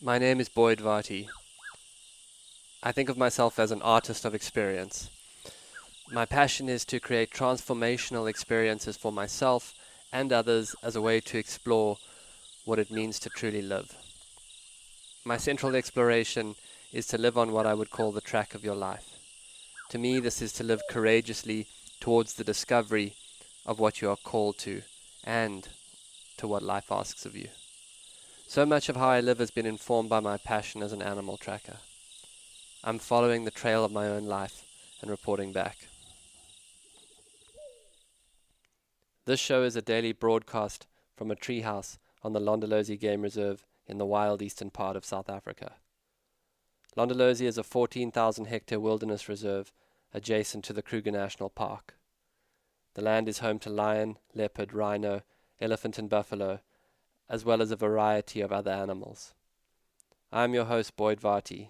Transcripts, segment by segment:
My name is Boyd Varty. I think of myself as an artist of experience. My passion is to create transformational experiences for myself and others as a way to explore what it means to truly live. My central exploration is to live on what I would call the track of your life. To me, this is to live courageously towards the discovery of what you are called to and to what life asks of you. So much of how I live has been informed by my passion as an animal tracker. I'm following the trail of my own life and reporting back. This show is a daily broadcast from a treehouse on the Londolozi Game Reserve in the wild eastern part of South Africa. Londolozi is a 14,000 hectare wilderness reserve adjacent to the Kruger National Park. The land is home to lion, leopard, rhino, elephant and buffalo, as well as a variety of other animals. I am your host, Boyd Varty.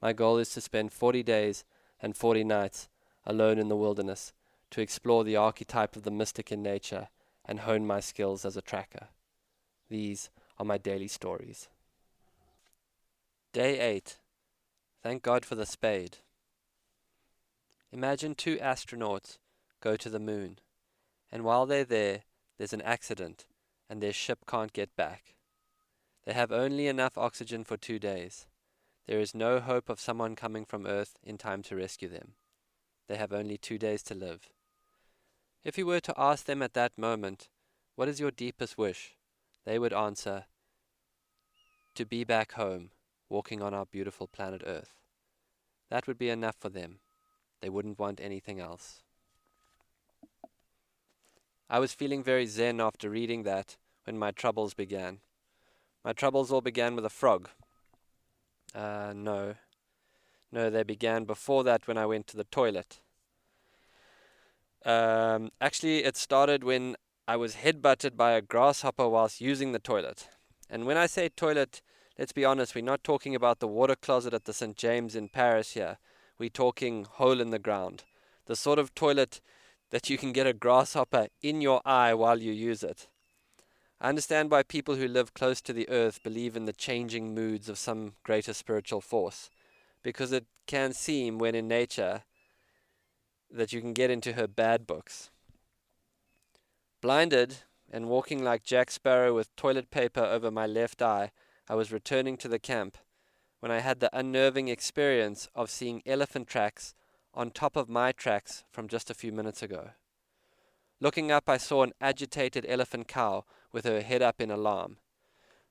My goal is to spend 40 days and 40 nights alone in the wilderness to explore the archetype of the mystic in nature and hone my skills as a tracker. These are my daily stories. Day 8. Thank God for the Spade. Imagine two astronauts go to the moon, and while they're there, there's an accident, and their ship can't get back. They have only enough oxygen for 2 days. There is no hope of someone coming from Earth in time to rescue them. They have only 2 days to live. If you were to ask them at that moment, what is your deepest wish? They would answer, to be back home, walking on our beautiful planet Earth. That would be enough for them. They wouldn't want anything else. I was feeling very zen after reading that when my troubles began. My troubles all began with a frog. No, they began before that when I went to the toilet. Actually, it started when I was headbutted by a grasshopper whilst using the toilet. And when I say toilet, let's be honest, we're not talking about the water closet at the St. James in Paris here. We're talking hole in the ground. The sort of toilet that you can get a grasshopper in your eye while you use it. I understand why people who live close to the earth believe in the changing moods of some greater spiritual force, because it can seem, when in nature, that you can get into her bad books. Blinded and walking like Jack Sparrow with toilet paper over my left eye, I was returning to the camp when I had the unnerving experience of seeing elephant tracks on top of my tracks from just a few minutes ago. Looking up, I saw an agitated elephant cow with her head up in alarm.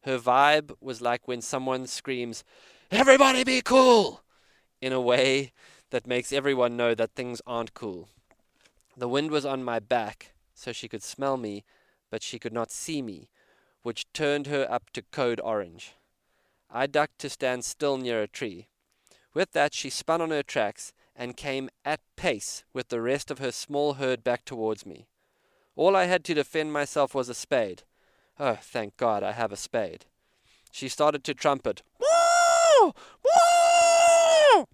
Her vibe was like when someone screams, "Everybody be cool!" in a way that makes everyone know that things aren't cool. The wind was on my back, so she could smell me, but she could not see me, which turned her up to code orange. I ducked to stand still near a tree. With that, she spun on her tracks and came at pace with the rest of her small herd back towards me. All I had to defend myself was a spade. Oh, thank God I have a spade. She started to trumpet. Woo! Woo!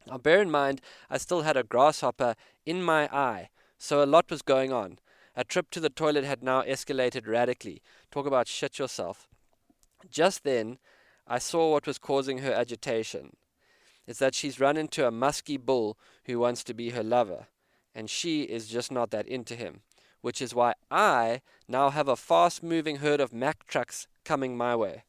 Now bear in mind, I still had a grasshopper in my eye, so a lot was going on. A trip to the toilet had now escalated radically. Talk about shit yourself. Just then, I saw what was causing her agitation. It's that she's run into a musky bull who wants to be her lover, and she is just not that into him, which is why I now have a fast-moving herd of Mack trucks coming my way.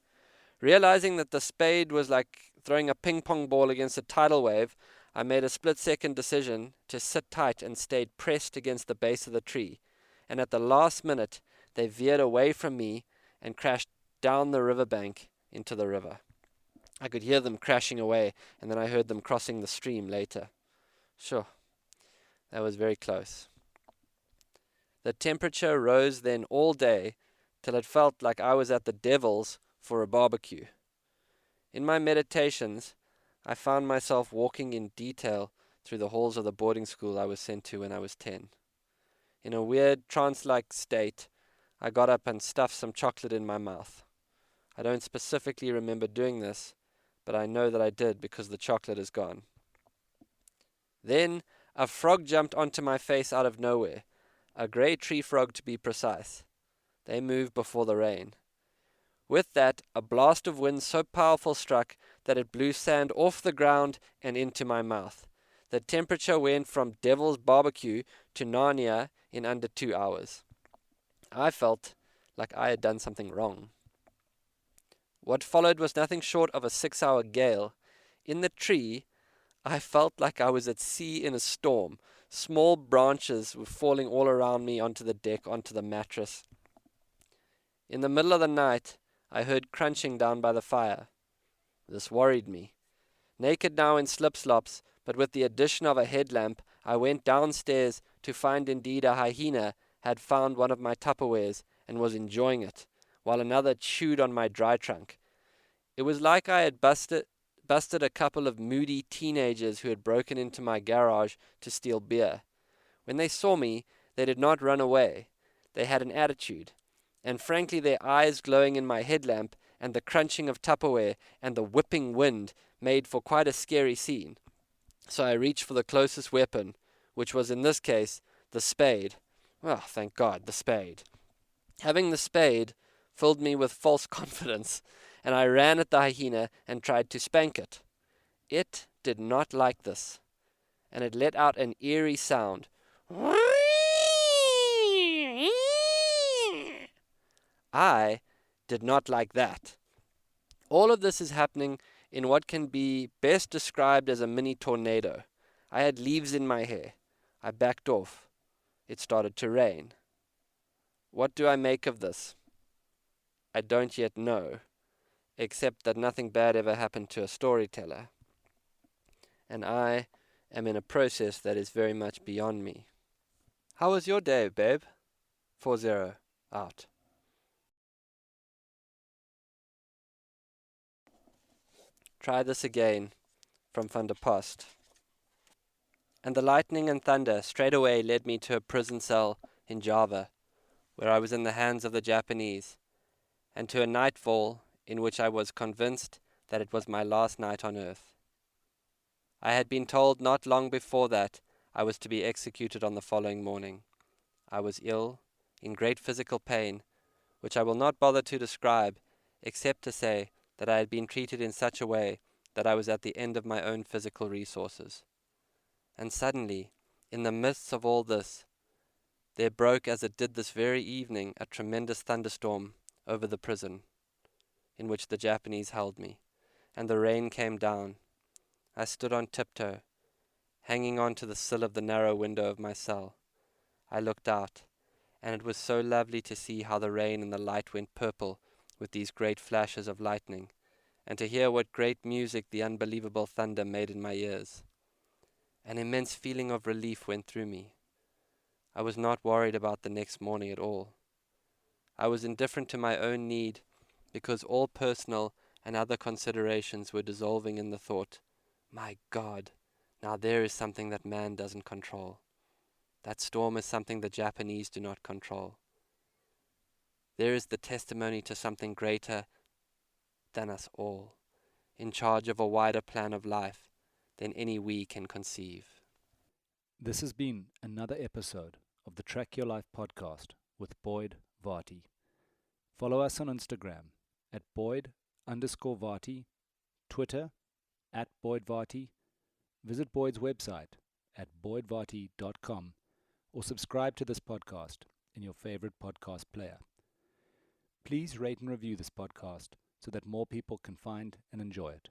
Realizing that the spade was like throwing a ping-pong ball against a tidal wave, I made a split-second decision to sit tight and stayed pressed against the base of the tree. And at the last minute, they veered away from me and crashed down the riverbank into the river. I could hear them crashing away, and then I heard them crossing the stream later. Sure, that was very close. The temperature rose then all day till it felt like I was at the devil's for a barbecue. In my meditations, I found myself walking in detail through the halls of the boarding school I was sent to when I was 10. In a weird trance-like state, I got up and stuffed some chocolate in my mouth. I don't specifically remember doing this, but I know that I did because the chocolate is gone. Then a frog jumped onto my face out of nowhere, a grey tree frog to be precise. They move before the rain. With that, a blast of wind so powerful struck that it blew sand off the ground and into my mouth. The temperature went from Devil's Barbecue to Narnia in under 2 hours. I felt like I had done something wrong. What followed was nothing short of a 6-hour gale. In the tree, I felt like I was at sea in a storm. Small branches were falling all around me onto the deck, onto the mattress. In the middle of the night, I heard crunching down by the fire. This worried me. Naked now in slip-slops, but with the addition of a headlamp, I went downstairs to find indeed a hyena had found one of my Tupperwares and was enjoying it, while another chewed on my dry trunk. It was like I had busted a couple of moody teenagers who had broken into my garage to steal beer. When they saw me, they did not run away. They had an attitude, and frankly their eyes glowing in my headlamp and the crunching of Tupperware and the whipping wind made for quite a scary scene. So I reached for the closest weapon, which was in this case the spade. Oh, thank God, the spade. Having the spade filled me with false confidence, and I ran at the hyena and tried to spank it. It did not like this, and it let out an eerie sound. I did not like that. All of this is happening in what can be best described as a mini tornado. I had leaves in my hair. I backed off. It started to rain. What do I make of this? I don't yet know, except that nothing bad ever happened to a storyteller. And I am in a process that is very much beyond me. How was your day, babe? 40 out. Try this again, from Van der Post. And the lightning and thunder straightway led me to a prison cell in Java, where I was in the hands of the Japanese, and to a nightfall in which I was convinced that it was my last night on earth. I had been told not long before that I was to be executed on the following morning. I was ill, in great physical pain, which I will not bother to describe, except to say that I had been treated in such a way that I was at the end of my own physical resources. And suddenly, in the midst of all this, there broke, as it did this very evening, a tremendous thunderstorm over the prison in which the Japanese held me, and the rain came down. I stood on tiptoe, hanging on to the sill of the narrow window of my cell. I looked out, and it was so lovely to see how the rain and the light went purple with these great flashes of lightning, and to hear what great music the unbelievable thunder made in my ears. An immense feeling of relief went through me. I was not worried about the next morning at all. I was indifferent to my own need, because all personal and other considerations were dissolving in the thought, my God, now there is something that man doesn't control. That storm is something the Japanese do not control. There is the testimony to something greater than us all, in charge of a wider plan of life than any we can conceive. This has been another episode of the Track Your Life podcast with Boyd Varty. Follow us on Instagram at Boyd_Varty, Twitter at Boyd Varty. Visit Boyd's website at boydvarty.com or subscribe to this podcast in your favorite podcast player. Please rate and review this podcast so that more people can find and enjoy it.